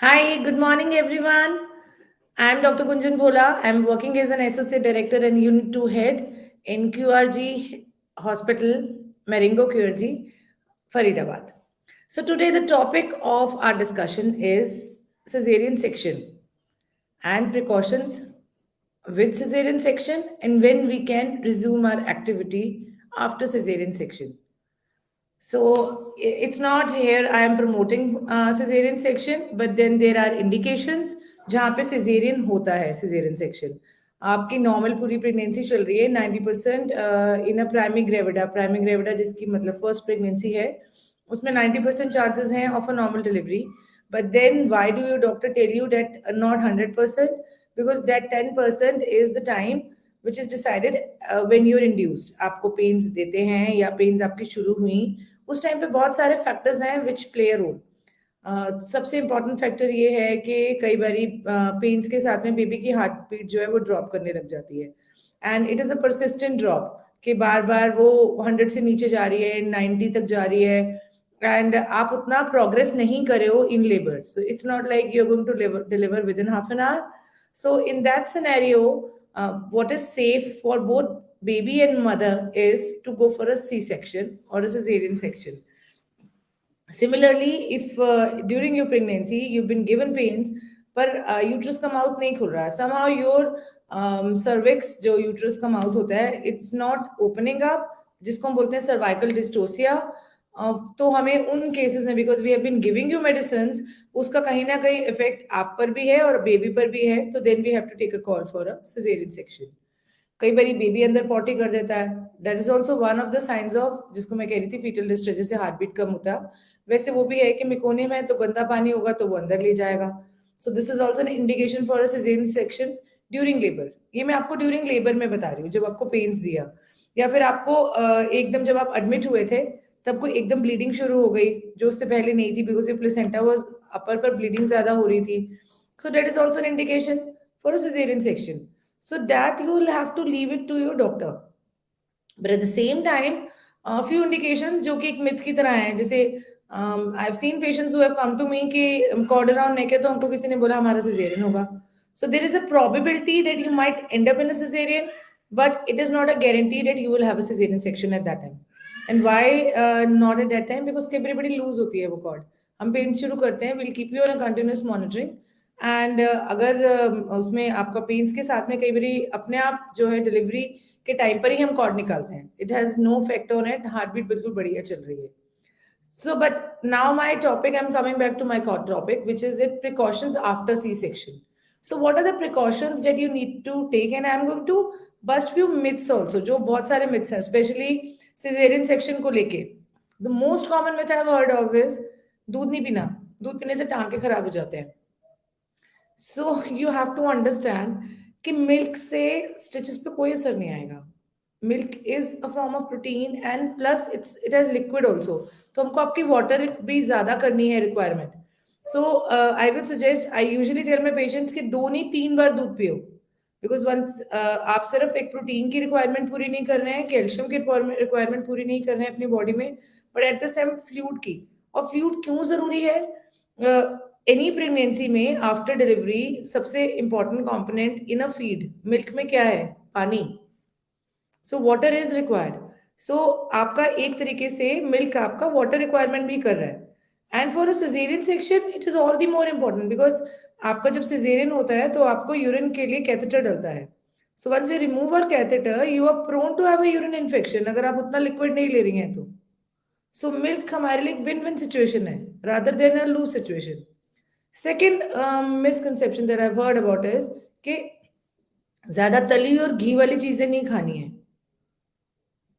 Hi, good morning, everyone. I'm Dr. Gunjan Bhola. I'm working as an Associate Director and Unit 2 Head in QRG Hospital, Maringo QRG, Faridabad. So, today the topic of our discussion is cesarean section and precautions with cesarean section and when we can resume our activity after cesarean section. So it's not here I am promoting cesarean section, but then there are indications जहाँ पे cesarean होता है cesarean section. आपकी normal पूरी pregnancy चल रही है 90% इन अ primi gravida जिसकी मतलब फर्स्ट प्रेगनेंसी है उसमें 90% चांसेस हैं of a normal delivery but then why do your doctor tell you that not 100% because that 10% is the time which is decided when you are induced आपको pains देते हैं या pens आपकी शुरू हुई उस टाइम पे बहुत सारे फैक्टर्स हैं विच प्ले अ रोल सबसे इम्पोर्टेंट फैक्टर ये है कि कई बारी पेन्स के साथ में बेबी की हार्ट बीट जो है वो ड्रॉप करने लग जाती है and it is a persistent drop कि बार बार वो 100 से नीचे जा रही है 90 तक जा रही है एंड आप उतना प्रोग्रेस नहीं करे हो in labour so it's not like you are going to deliver within half an hour so in that scenario what is safe for both baby and mother is to go for a C-section or a cesarean section. Similarly, if during your pregnancy you've been given pains, पर uterus का mouth नहीं खुल रहा somehow your cervix जो uterus का mouth होता है it's not opening up जिसको हम बोलते हैं cervical dystocia तो हमें उन केसेस में because we have been giving you medicine उसका कहीं ना कहीं इफेक्ट आप पर भी है और बेबी पर भी है तो then we have to take a call for a caesarean section कई बारी बेबी अंदर पॉटी कर देता है that is also one of the signs of जिसको मैं कह रही थी फीटल डिस्ट्रेस जैसे हार्ट बीट कम होता वैसे वो भी है कि मेकोनियम है तो गंदा पानी होगा तो वो अंदर ले जाएगा so this is also an indication for a caesarean section during labour ये मैं आपको ड्यूरिंग लेबर में बता रही हूँ जब आपको पेन्स दिया या फिर आपको एकदम जब आप एडमिट हुए थे तब कोई एकदम ब्लीडिंग शुरू हो गई जो उससे पहले नहीं थी बिकॉज ये प्लेसेंटा वाज अपर पर ब्लीडिंग ज्यादा हो रही थी सो that is also an indication for a caesarean section so that you will have to leave it to your doctor but at the same time a few indications जो कि एक myth की तरह हैं जैसे I have seen patients who have come to me कि cord around नेक है तो हमको किसी ने बोला हमारा सिजेरियन होगा so there is a probability that you might end up in a cesarean but it is not a guarantee that you will have a cesarean section at that time and why not at that time because कई बार बड़ी loose होती है वो cord हम pen शुरू करते हैं will keep you on a continuous monitoring and अगर उसमें आपका पेन्स के साथ में कई बारी अपने आप जो है डिलीवरी के टाइम पर ही हम कॉर्ड निकालते हैं it has no effect on it heartbeat बिल्कुल बढ़िया चल रही है so but now my topic I'm coming back to my topic which is it precautions after c-section so what are the precautions that you need to take and I'm going to bust few myths also जो बहुत सारे myths हैं especially cesarean section को लेके the most common myth I've heard of is दूध नहीं पीना दूध पीने से टांके खराब हो जाते हैं so you have to understand कि मिल्क से स्टिचेस पे कोई असर नहीं आएगा milk is a form of protein and plus it has liquid also तो हमको आपकी वाटर भी ज्यादा करनी है requirement so I will suggest I usually tell my patients कि 2 नहीं 3 बार दूध पियो बिकॉज वंस आप सिर्फ एक प्रोटीन की रिक्वायरमेंट पूरी नहीं कर रहे हैं कैल्शियम की रिक्वायरमेंट पूरी नहीं कर रहे हैं अपनी बॉडी में but at the same fluid की और फ्लूइड क्यों जरूरी है एनी प्रेगनेंसी में आफ्टर डिलीवरी सबसे important component in a feed milk में क्या है पानी so water is required so आपका एक तरीके से मिल्क आपका वाटर रिक्वायरमेंट भी कर रहा है and for a caesarean section it is all the more important because आपका जब सिजेरियन होता है तो आपको यूरिन के लिए कैथेटर डलता है so once we remove our catheter you are prone to have a urine infection अगर आप उतना लिक्विड नहीं ले रही हैं तो सो मिल्क हमारे लिए विन विन सिचुएशन है rather than a loose situation second misconception that I heard about is कि ज्यादा तली और घी वाली चीजें नहीं खानी है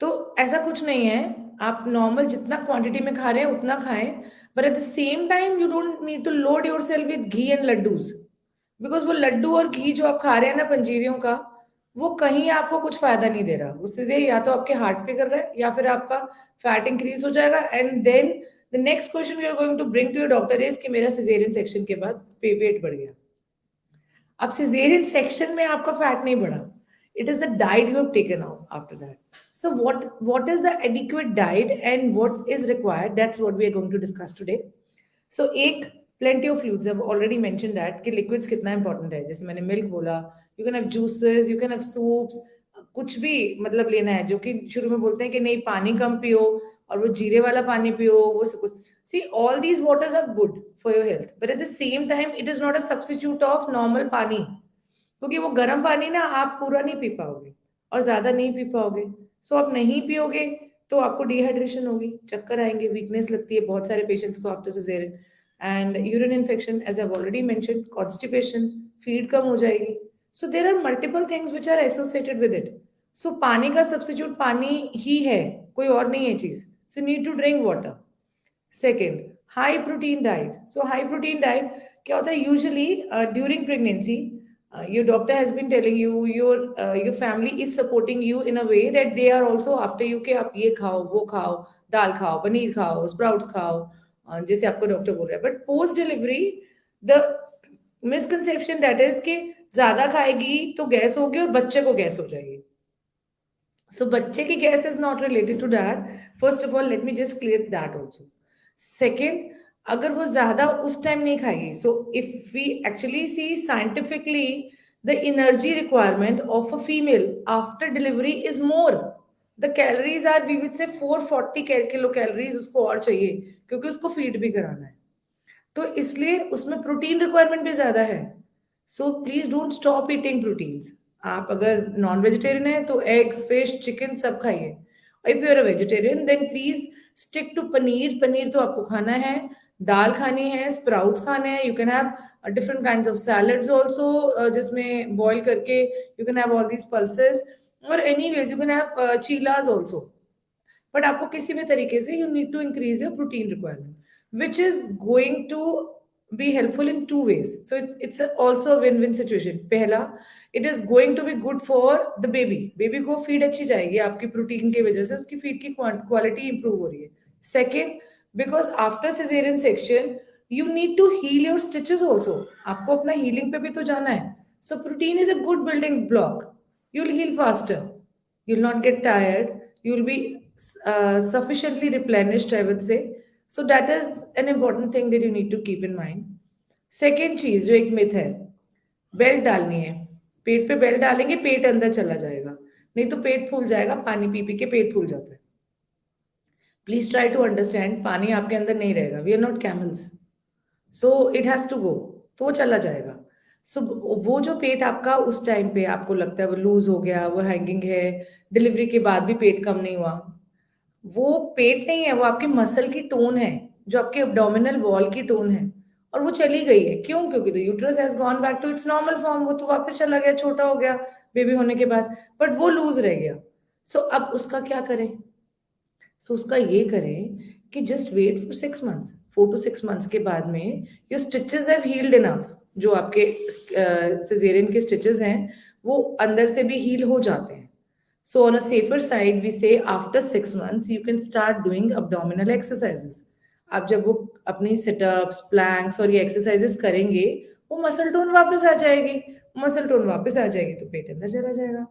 तो ऐसा कुछ नहीं है आप नॉर्मल जितना क्वांटिटी में खा रहे हैं उतना खाएं but at the same time you don't need to load yourself with ghee and laddoos because वो लड्डू और घी जो आप खा रहे हैं ना पंजीरियों का वो कहीं आपको कुछ फायदा नहीं दे रहा उससे या तो आपके हार्ट पे कर रहा है या फिर आपका फैट इंक्रीज हो जाएगा and then the next question you are going to bring to your doctor is कि मेरा सिजेरियन सेक्शन के बाद वेट बढ़ गया अब सिजेरियन सेक्शन में आपका फैट नहीं बढ़ा it is the diet you have taken out after that so what is the adequate diet and what is required that's what we are going to discuss today so एक Plenty of fluids. I've already mentioned that कि liquids कितना important है. जैसे मैंने milk बोला, you can have juices, you can have soups, कुछ भी मतलब लेना है. जो कि शुरू में बोलते हैं कि नहीं पानी कम पियो और वो जीरे वाला पानी पियो, वो सब कुछ. See, all these waters are good for your health, but at the same time, it is not a substitute of normal पानी. क्योंकि वो गर्म पानी ना आप पूरा नहीं पी पाओगे और ज्यादा नहीं पी पाओगे. सो आप नहीं पियोगे तो आपको डिहाइड्रेशन होगी, चक्कर आएंगे, वीकनेस लगती है बहुत सारे पेशेंट्स को after caesarean, and urine infection as I already mention, constipation, feed कम हो जाएगी. So there are multiple things which are associated with it. So पानी का सब्स्टिट्यूट पानी ही है, कोई और नहीं है चीज. So need to drink water. Second, high protein diet. So high protein diet क्या होता है? Usually during pregnancy your doctor has been telling you, your family is supporting you in a way that they are also after you कि आप ये खाओ, वो खाओ, दाल खाओ, पनीर खाओ, स्प्राउट्स खाओ, जैसे आपको डॉक्टर बोल रहा है. But post delivery the misconception that is कि ज्यादा खाएगी तो गैस होगी और बच्चे को गैस हो जाएगी. सो बच्चे की gas is not related to that. First of all let me just clear that also. Second, अगर वो ज्यादा उस टाइम नहीं खाएगी, so if we actually see scientifically the energy requirement of a female after delivery is more. The calories are we will say 440 kilo calories उसको और चाहिए, क्योंकि उसको फीड भी कराना है. तो इसलिए उसमें प्रोटीन रिक्वायरमेंट भी ज्यादा है. So please don't stop eating proteins. आप अगर नॉन वेजिटेरियन है तो एग्स, फिश, चिकन सब खाइए. If you are a vegetarian then please stick to paneer. Paneer तो आपको खाना है, दाल खानी है, स्प्राउट्स खाने हैं. You can have different kinds of salads also, जिसमें बॉईल करके you can have all these pulses, और anyways you can have cheelas also. But आपको किसी भी तरीके से you need to increase your protein requirement, which is going to be helpful in two ways. So it's also a win-win situation. पहला, it is going to be good for the baby. Baby को feed अच्छी जाएगी आपकी protein की वजह से, उसकी feed की क्वालिटी इंप्रूव हो रही है. Second, because after caesarean section you need to heal your stitches also. आपको अपना हीलिंग पे भी तो जाना है. So protein is a good building block. You will heal faster, you will not get tired, you will be sufficiently replenished, I would say. So that is an important thing that you need to keep in mind. Second चीज जो एक myth है, belt डालनी है. पेट पे belt डालेंगे पेट अंदर चला जाएगा, नहीं तो पेट फूल जाएगा. पानी पी पी के पेट फूल जाता है. प्लीज ट्राई टू अंडरस्टैंड, पानी आपके अंदर नहीं रहेगा. We are not camels, so it has to go, तो वो चला जाएगा. सो वो जो पेट आपका उस टाइम पे आपको लगता है वो लूज हो गया, वो हैंगिंग है, डिलीवरी के बाद भी पेट कम नहीं हुआ, वो पेट नहीं है, वो आपकी मसल की टोन है, जो आपके एब्डोमिनल वॉल की टोन है, और वो चली गई है. क्यों? क्योंकि the uterus has gone back to its normal form. वो तो वापस चला गया, छोटा हो गया बेबी होने के बाद, बट वो लूज रह गया. सो अब उसका क्या करें? सो उसका ये करें कि just wait for 6 months. 4 to 6 months के बाद में your stitches have healed enough. जो आपके सिजेरियन के स्टिचेस हैं वो अंदर से भी हील हो जाते हैं. So on a safer side, we say after 6 months, you can start doing abdominal exercises. आप जब वो अपनी सिटअप्स, प्लैंक्स और ये एक्सरसाइजेस करेंगे, वो मसल टोन वापस आ जाएगी. मसल टोन वापस आ जाएगी तो पेट अंदर चला जाएगा.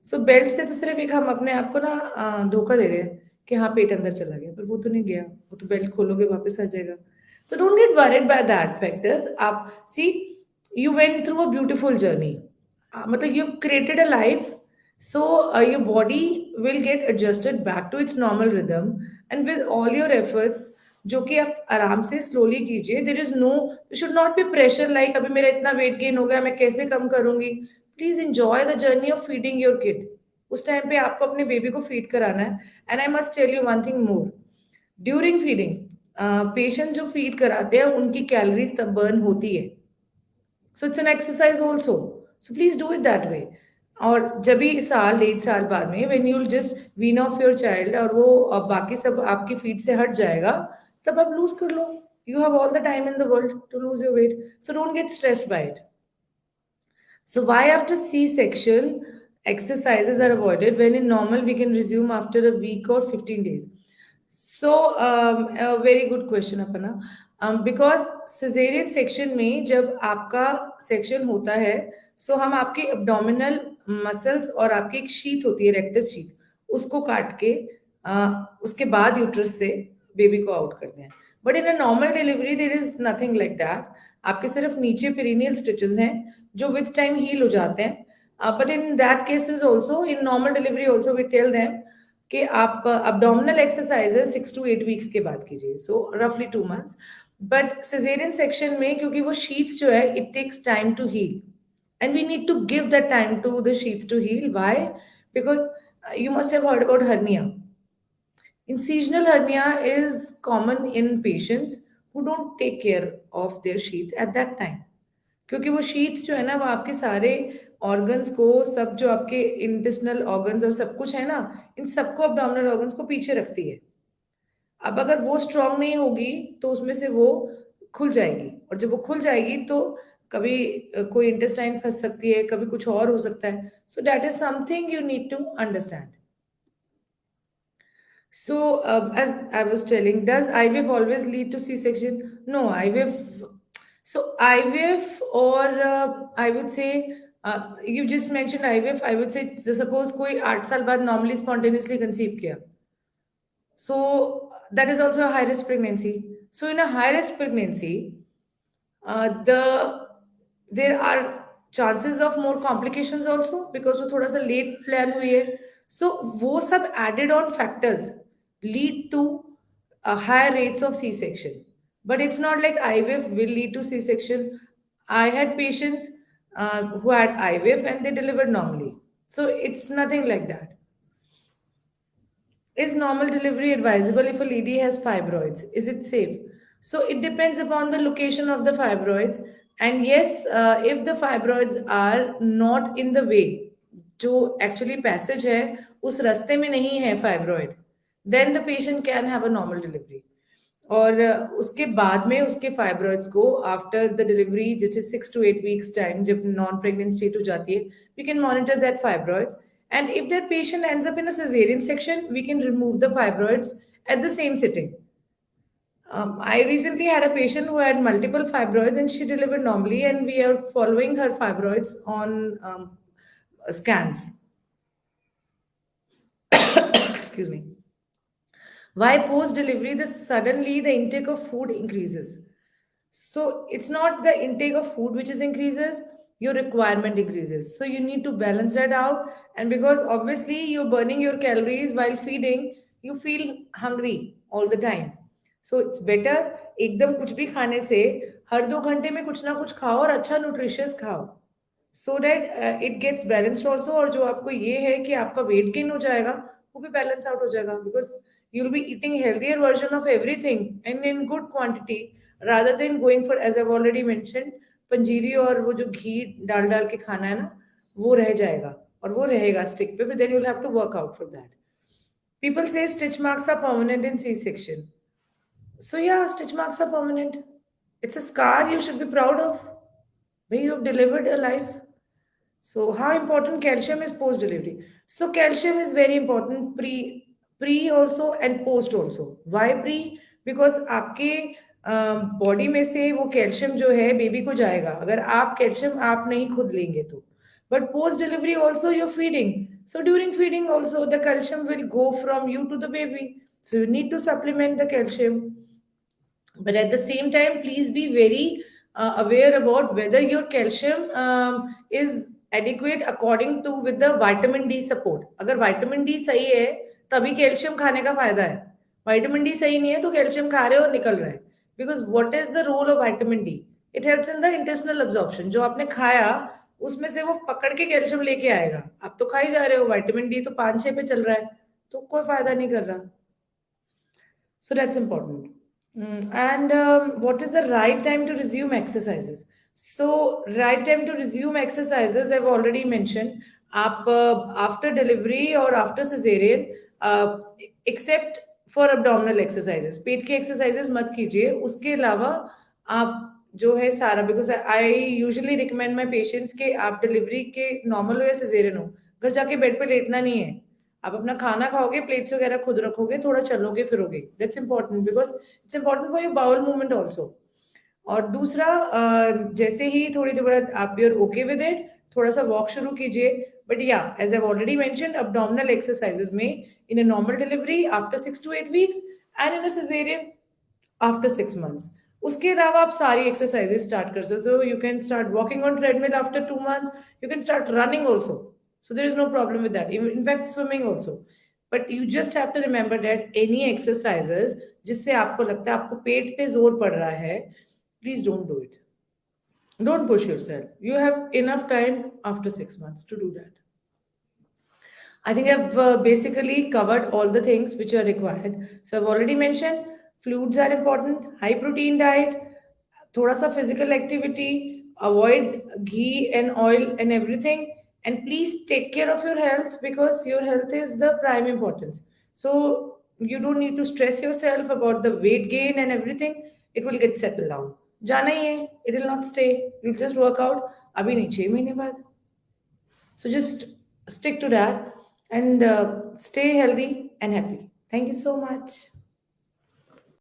सो बेल्ट से तो सिर्फ एक हम अपने आप को ना धोखा दे रहे हैं कि हाँ पेट अंदर चला गया, पर वो तो नहीं गया. वो तो बेल्ट खोलोगे वापस आ जाएगा. So don't get worried by that factors. आप see, you went through a beautiful journey. मतलब you created a life. So your body will get adjusted back to its normal rhythm, and with all your efforts, जो कि आप आराम से slowly कीजिए. There is no, should not be pressure like अभी मेरा इतना वेट गेन हो गया, मैं कैसे कम करूंगी. Please enjoy the journey of feeding your kid. उस टाइम पे आपको अपने बेबी को फीड कराना है. And I must tell you one thing more. During feeding patient जो फीड कराते हैं उनकी कैलोरीज तब बर्न होती है. So it's an exercise also. So please do it that way. और जब भी साल 1.5 साल बाद में when you will just wean off your child और वो बाकी सब आपकी फीड से हट जाएगा, तब आप लूज कर लो. You have all the time in the world to lose your weight. So don't get stressed by it. So why after C section exercises are avoided when in normal we can resume after a week or 15 days. So a very good question अपना. Because caesarean section में जब आपका section होता है, सो हम आपके abdominal muscles और आपकी एक शीथ होती है, रेक्टस शीथ, उसको काट के उसके बाद यूट्रस से बेबी को आउट करते हैं. But in a normal delivery there is nothing like that. आपके सिर्फ नीचे पेरिनियल स्टिचेस हैं जो विथ टाइम हील हो जाते हैं. But in that cases also, in normal delivery also we tell them कि आप abdominal एक्सरसाइजेस 6 to 8 वीक्स के बाद कीजिए, सो रफली 2 months. बट सिजेरियन सेक्शन में क्योंकि वो शीथ जो है it takes time to heal, and we need to give that time to the sheath to heal. Why? Because you must have heard about hernia. Incisional hernia is common in patients who don't take care of their sheath at that time. क्योंकि वो sheath जो है ना वो आपके सारे organs को, सब जो आपके इंटेस्टिनल ऑर्गन्स और सब कुछ है ना, इन सबको abdominal ऑर्गन्स को पीछे रखती है. अब अगर वो स्ट्रांग नहीं होगी तो उसमें से वो खुल जाएगी, और जब वो खुल जाएगी तो कभी कोई इंटेस्टाइन फंस सकती है, कभी कुछ और हो सकता है. So that is something you need to understand. So, as I was telling, does IVF always lead to C-section? No, IVF. So, IVF, or I would say, you just mentioned IVF. I would say, suppose कोई 8 साल बाद normally spontaneously conceive किया. So, that is also a high risk pregnancy. So, in a high risk pregnancy, there are chances of more complications also because वो थोड़ा सा late plan हुई है. So वो सब added on factors lead to higher rates of C-section. But it's not like IVF will lead to C-section. I had patients who had IVF and they delivered normally. So it's nothing like that. Is normal delivery advisable if a lady has fibroids? Is it safe? So it depends upon the location of the fibroids. And yes, if the fibroids are not in the way, जो actually passage है उस रास्ते में नहीं है fibroid, then the patient can have a normal delivery. और उसके बाद में उसके फाइब्रॉइड्स को आफ्टर द डिलीवरी जैसे 6 to 8 वीक्स टाइम जब नॉन प्रेग्नेंट स्टेट हो जाती है, we can monitor that fibroids. And if that patient ends up in a cesarean section, we can remove the fibroids at the same sitting. I recently had a patient who had multiple fibroids and she delivered normally, and we are following her fibroids on scans. Excuse me. Why post delivery suddenly the intake of food increases? So it's not the intake of food which is increases, your requirement increases. So you need to balance that out. And because obviously you're burning your calories while feeding, you feel hungry all the time. So it's better एकदम कुछ भी खाने से हर 2 घंटे में कुछ ना कुछ खाओ और अच्छा न्यूट्रिशियस खाओ, so that it gets balanced also. और जो आपको ये है कि आपका वेट गेन हो जाएगा वो भी बैलेंस आउट हो जाएगा, because you will be eating healthier version of everything and in good quantity rather than going for, as I've already mentioned, पंजीरी और वो जो घी डाल डाल के खाना है ना, वो रह जाएगा और वो रहेगा स्टिक पे, फिर then you'll have to work out for that. People say stitch marks are permanent in C-section. So yeah, stitch marks are permanent. It's a scar you should be proud of when you have delivered a life. So how important calcium is post delivery? So calcium is very important pre also and post also. Why pre? Because आपके body में से वो calcium जो है baby को जाएगा, अगर आप कैल्शियम आप नहीं खुद लेंगे तो. But post delivery also your feeding, so during feeding also the calcium will go from you to the baby, so you need to supplement the calcium. But at the same time, please be very aware about whether your calcium is adequate according to with the vitamin D support. अगर vitamin D सही है तभी calcium खाने का फायदा है. vitamin D सही नहीं है तो कैल्शियम खा रहे हो और निकल रहा है. Because what is the role of vitamin D? It helps in the intestinal absorption. जो आपने खाया उसमें से वो पकड़ के कैल्शियम लेके आएगा. आप तो खा ही जा रहे हो, vitamin D तो 5-6 पे चल रहा है, तो कोई फायदा नहीं कर रहा. So that's important. And what is the right time to resume exercises? So, right time to resume exercises, I've already mentioned. आप after delivery or after cesarean, uh, except for abdominal exercises, पेट के exercises मत कीजिए. उसके अलावा आप जो है सारा, because I usually recommend my patients कि आप delivery के normal हो या cesarean हो, घर जाके बेड पे लेटना नहीं है. आप अपना खाना खाओगे, प्लेट्स वगैरह खुद रखोगे, थोड़ा चलोगे फिरोगे. That's important because it's important for your bowel movement also. और दूसरा, जैसे ही थोड़ी देर आप यूर ओके विद इट, थोड़ा सा वॉक शुरू कीजिए. बट या as I already mention, abdominal exercises में in a normal delivery after 6 to 8 weeks and in a cesarean after 6 months. उसके अलावा आप सारी एक्सरसाइजेस स्टार्ट कर सकते हो. You can start walking on treadmill after 2 months. You can start running also. So there is no problem with that. In fact, swimming also. But you just have to remember that any exercises जिससे आपको लगता है आपको पेट पे जोर पड़ रहा है, please don't do it. Don't push yourself. You have enough time after 6 months to do that. I think I've basically covered all the things which are required. So I've already mentioned fluids are important, high protein diet, thoda sa physical activity, avoid ghee and oil and everything, and please take care of your health because your health is the prime importance. So you don't need to stress yourself about the weight gain and everything. It will get settled down. जाना ही है, it will not stay. You'll just work out. अभी नहीं 6 महीने बाद. So just stick to that and stay healthy and happy. Thank you so much.